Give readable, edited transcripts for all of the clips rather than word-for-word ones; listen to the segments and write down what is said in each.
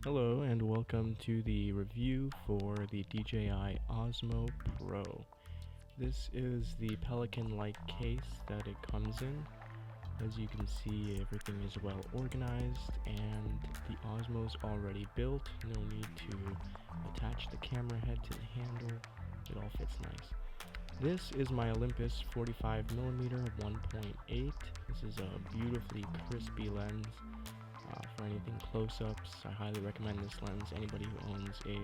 Hello and welcome to the review for the DJI Osmo Pro. This is the Pelican-like case that it comes in. As you can see, everything is well organized and the Osmo's already built. No need to attach the camera head to the handle. It all fits nice. This is my Olympus 45mm 1.8. This is a beautifully crispy lens. For anything close-ups, I highly recommend this lens. Anybody who owns a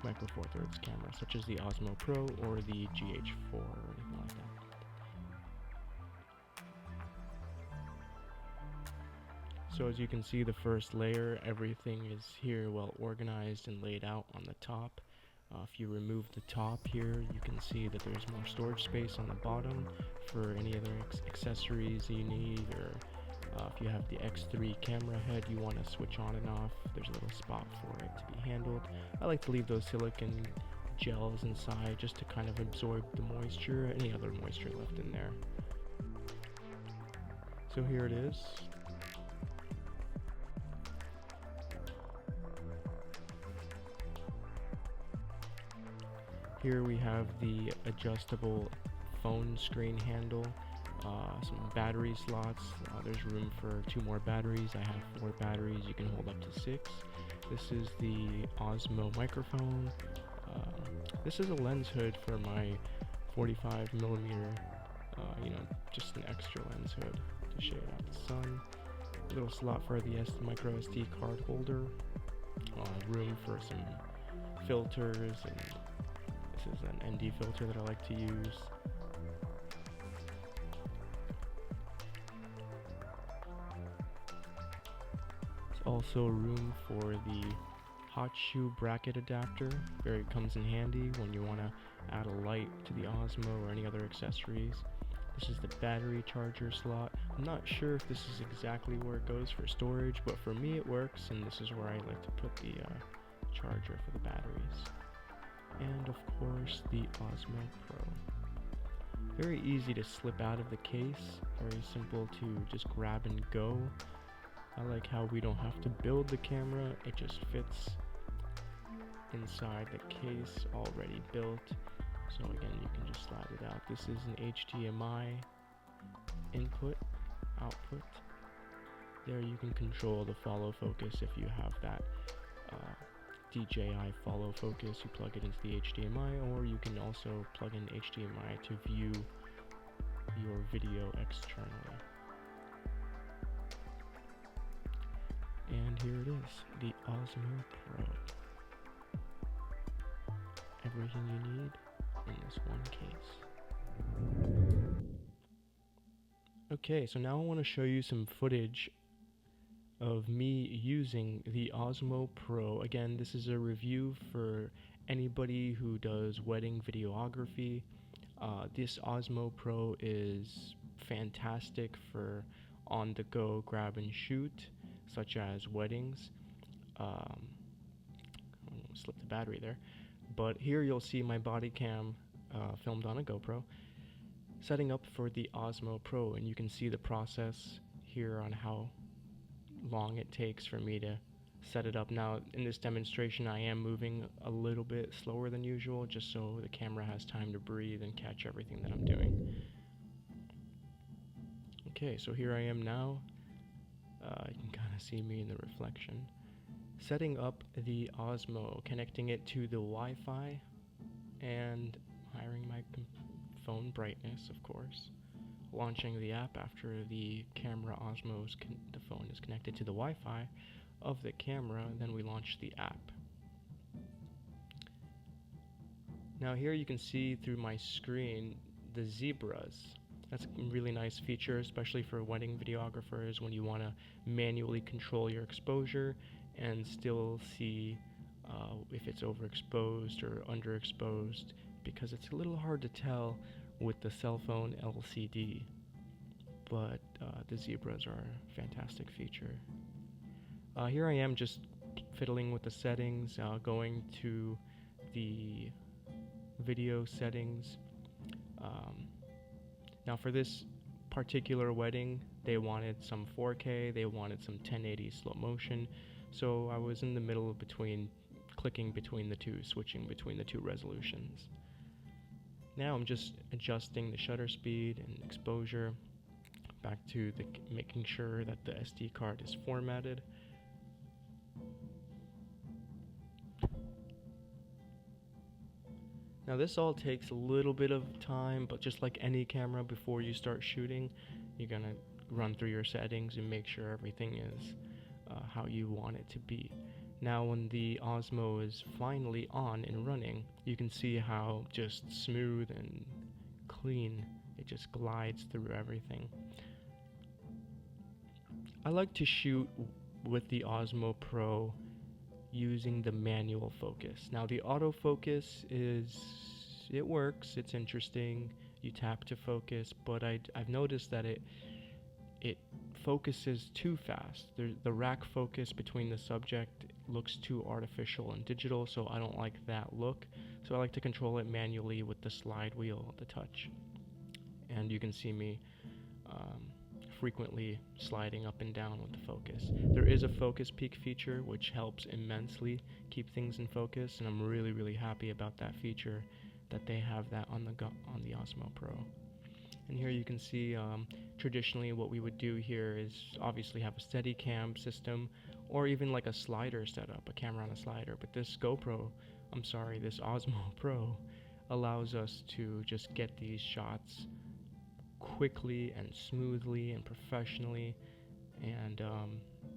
micro four thirds camera, such as the Osmo Pro or the GH4 or anything like that. So as you can see, the first layer, everything is here well organized and laid out on the top. If you remove the top here, you can see that there's more storage space on the bottom for any other accessories you need, or if you have the X3 camera head you want to switch on and off, there's a little spot for it to be handled. I like to leave those silicone gels inside just to kind of absorb the moisture, any other moisture left in there. So here it is. Here we have the adjustable phone screen handle, some battery slots. There's room for 2 more batteries. I have 4 batteries. You can hold up to 6. This is the Osmo microphone. This is a lens hood for my 45mm, just an extra lens hood to shade out the sun. A little slot for the micro SD card holder. Room for some filters, and this is an ND filter that I like to use. There's also room for the hot shoe bracket adapter. It comes in handy when you want to add a light to the Osmo or any other accessories. This is the battery charger slot. I'm not sure if this is exactly where it goes for storage, but for me it works, and this is where I like to put the charger for the batteries. And of course the Osmo Pro. Very easy to slip out of the case, very simple to just grab and go. I like how we don't have to build the camera, it just fits inside the case already built. So again, you can just slide it out. This is an HDMI input, output. There you can control the follow focus if you have that DJI follow focus. You plug it into the HDMI, or you can also plug in HDMI to view your video externally. And here it is, the Osmo Pro. Everything you need in this one case. Okay, so now I want to show you some footage of me using the Osmo Pro. Again, this is a review for anybody who does wedding videography. This Osmo Pro is fantastic for on-the-go grab and shoot, such as weddings. Slip the battery there. But here you'll see my body cam filmed on a GoPro, setting up for the Osmo Pro, and you can see the process here on how long it takes for me to set it up. Now in this demonstration I am moving a little bit slower than usual, just so the camera has time to breathe and catch everything that I'm doing. Okay, so here I am now. You can kind of see me in the reflection. Setting up the Osmo, connecting it to the Wi-Fi, and hiring my phone brightness, of course. Launching the app after the camera Osmo's the phone is connected to the Wi-Fi of the camera, then we launch the app. Now here you can see through my screen the zebras. That's a really nice feature, especially for wedding videographers, when you want to manually control your exposure and still see if it's overexposed or underexposed, because it's a little hard to tell with the cell phone LCD, but the zebras are a fantastic feature. Here I am just fiddling with the settings, going to the video settings. Now for this particular wedding, they wanted some 4K, they wanted some 1080 slow motion, So I was in the middle of clicking between the two, switching between the two resolutions. Now I'm just adjusting the shutter speed and exposure back to making sure that the SD card is formatted. Now this all takes a little bit of time, but just like any camera, before you start shooting, you're gonna run through your settings and make sure everything is how you want it to be. Now when the Osmo is finally on and running, you can see how just smooth and clean it just glides through everything. I like to shoot with the Osmo Pro using the manual focus. Now the autofocus it works, it's interesting, you tap to focus, but I've noticed that it focuses too fast. The rack focus between the subject looks too artificial and digital, so I don't like that look. So I like to control it manually with the slide wheel, the touch. And you can see me frequently sliding up and down with the focus. There is a focus peak feature which helps immensely keep things in focus, and I'm really happy about that feature, that they have that on the Osmo Pro. And here you can see traditionally what we would do here is obviously have a Steadicam system, or even like a slider setup, a camera on a slider. But this this Osmo Pro allows us to just get these shots quickly and smoothly and professionally, and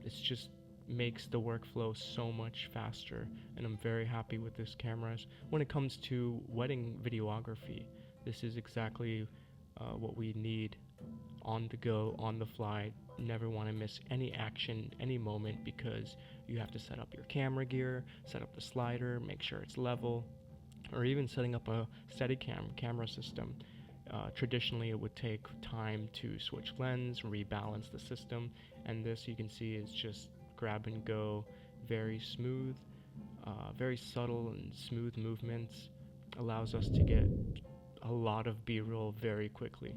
it's just makes the workflow so much faster, and I'm very happy with this camera. When it comes to wedding videography, this is exactly what we need on the go, on the fly. Never want to miss any action, any moment, because you have to set up your camera gear, set up the slider, make sure it's level, or even setting up a Steadicam camera system. Traditionally it would take time to switch lens, rebalance the system, and this you can see is just grab and go, very smooth, very subtle and smooth movements, allows us to get a lot of B-roll very quickly.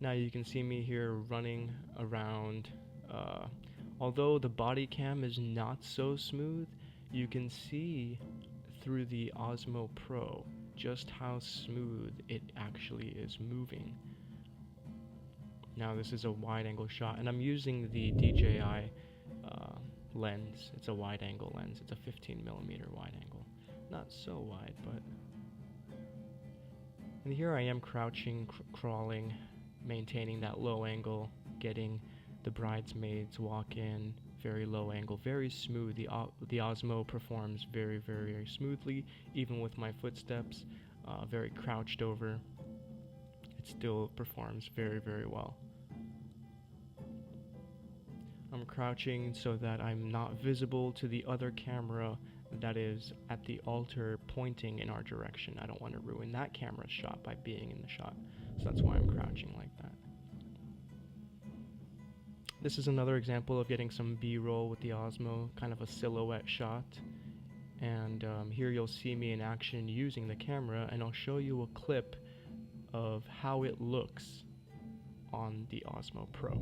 Now you can see me here running around. Although the body cam is not so smooth, you can see through the Osmo Pro just how smooth it actually is moving. Now this is a wide angle shot, and I'm using the DJI lens. It's a wide angle lens. It's a 15mm wide angle. Not so wide, but... And here I am crouching, crawling, maintaining that low angle, getting the bridesmaids walk in, very low angle, very smooth. The Osmo performs very smoothly, even with my footsteps, very crouched over. It still performs very well. I'm crouching so that I'm not visible to the other camera that is at the altar pointing in our direction. I don't want to ruin that camera's shot by being in the shot, so that's why I'm crouching like that. This is another example of getting some B-roll with the Osmo, kind of a silhouette shot. And here you'll see me in action using the camera, and I'll show you a clip of how it looks on the Osmo Pro.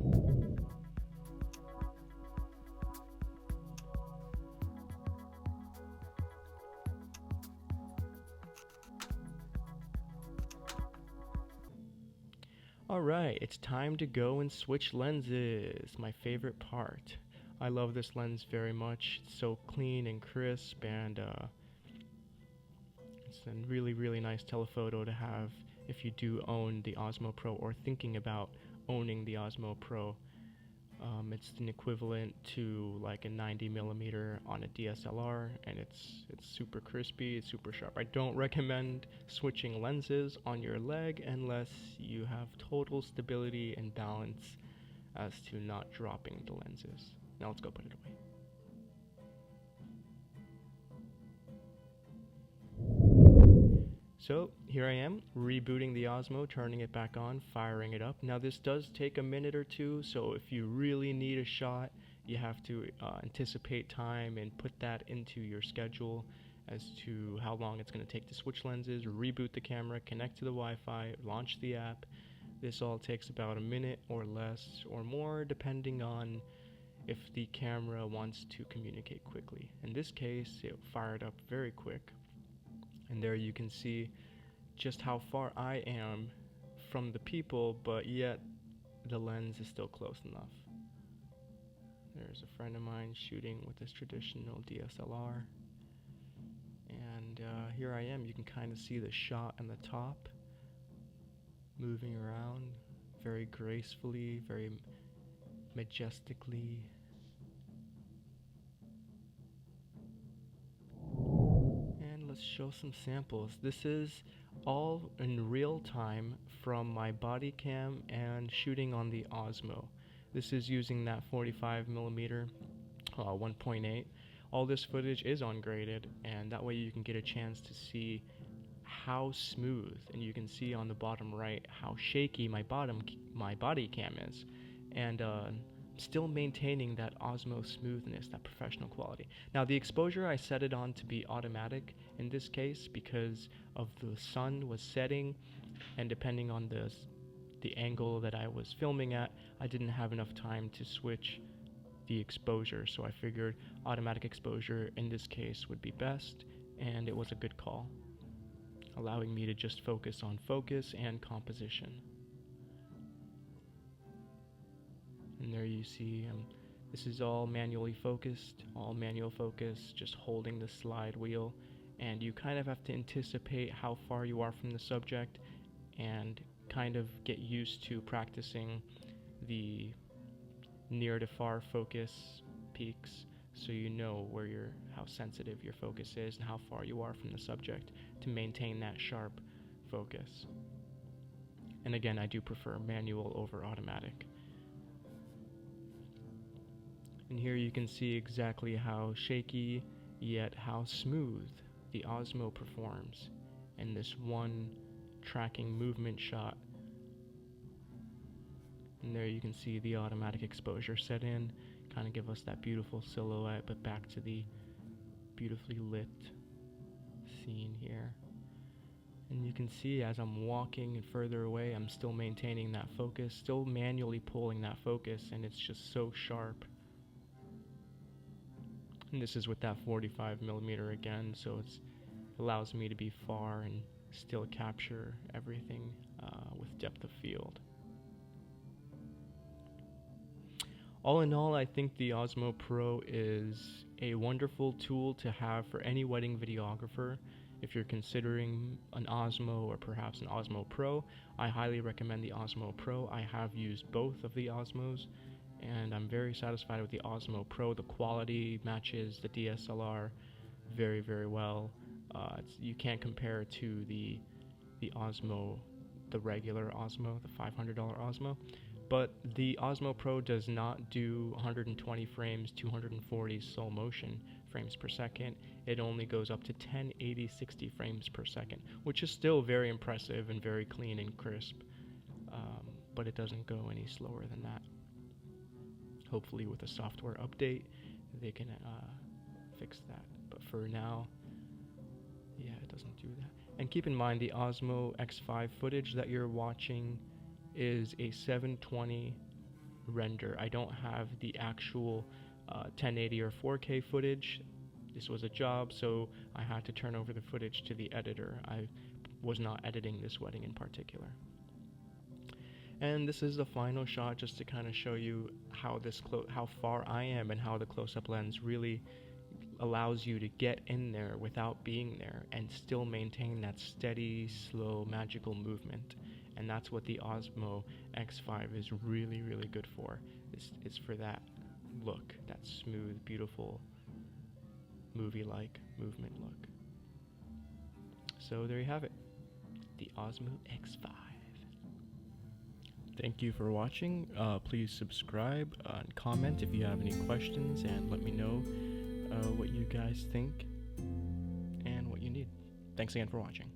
Alright, it's time to go and switch lenses, my favorite part. I love this lens very much. It's so clean and crisp, and it's a really nice telephoto to have if you do own the Osmo Pro or thinking about owning the Osmo Pro. It's an equivalent to like a 90mm on a DSLR, and it's super crispy, it's super sharp. I don't recommend switching lenses on your leg unless you have total stability and balance as to not dropping the lenses. Now let's go put it away. So here I am, rebooting the Osmo, turning it back on, firing it up. Now this does take a minute or two, so if you really need a shot, you have to anticipate time and put that into your schedule as to how long it's going to take to switch lenses, reboot the camera, connect to the Wi-Fi, launch the app. This all takes about a minute or less or more, depending on if the camera wants to communicate quickly. In this case, it fired up very quick, and there you can see just how far I am from the people, but yet the lens is still close enough. There's a friend of mine shooting with this traditional DSLR, and here I am. You can kind of see the shot on the top moving around very gracefully, very majestically. And let's show some samples. This is all in real time from my body cam and shooting on the Osmo. This is using that 45mm 1.8. All this footage is ungraded, and that way you can get a chance to see how smooth, and you can see on the bottom right how shaky my body cam is, and still maintaining that Osmo smoothness, that professional quality. Now the exposure, I set it on to be automatic in this case because of the sun was setting, and depending on the angle that I was filming at, I didn't have enough time to switch the exposure, so I figured automatic exposure in this case would be best, and it was a good call, allowing me to just focus on focus and composition. And there you see, this is all manually focused, all manual focus, just holding the slide wheel, and you kind of have to anticipate how far you are from the subject and kind of get used to practicing the near to far focus peaks, so you know how sensitive your focus is and how far you are from the subject to maintain that sharp focus. And again, I do prefer manual over automatic. And here you can see exactly how shaky yet how smooth the Osmo performs in this one tracking movement shot. And there you can see the automatic exposure set in, kind of give us that beautiful silhouette, but back to the beautifully lit scene here. And you can see as I'm walking and further away, I'm still maintaining that focus, still manually pulling that focus, and it's just so sharp. And this is with that 45mm again, so it allows me to be far and still capture everything with depth of field. All in all, I think the Osmo Pro is a wonderful tool to have for any wedding videographer. If you're considering an Osmo or perhaps an Osmo Pro, I highly recommend the Osmo Pro. I have used both of the Osmos, and I'm very satisfied with the Osmo Pro. The quality matches the DSLR very, very well. You can't compare it to the Osmo, the regular Osmo, the $500 Osmo. But the Osmo Pro does not do 120 frames, 240 slow motion frames per second. It only goes up to 1080 60 frames per second, which is still very impressive and very clean and crisp, but it doesn't go any slower than that. Hopefully with a software update they can fix that, but for now, yeah, it doesn't do that. And keep in mind, the Osmo X5 footage that you're watching is a 720 render. I don't have the actual 1080 or 4K footage. This was a job, so I had to turn over the footage to the editor. I was not editing this wedding in particular. And this is the final shot, just to kind of show you how far I am and how the close-up lens really allows you to get in there without being there and still maintain that steady, slow, magical movement. And that's what the Osmo X5 is really, really good for. It's for that look, that smooth, beautiful, movie-like movement look. So there you have it, the Osmo X5. Thank you for watching. Please subscribe and comment if you have any questions, and let me know what you guys think and what you need. Thanks again for watching.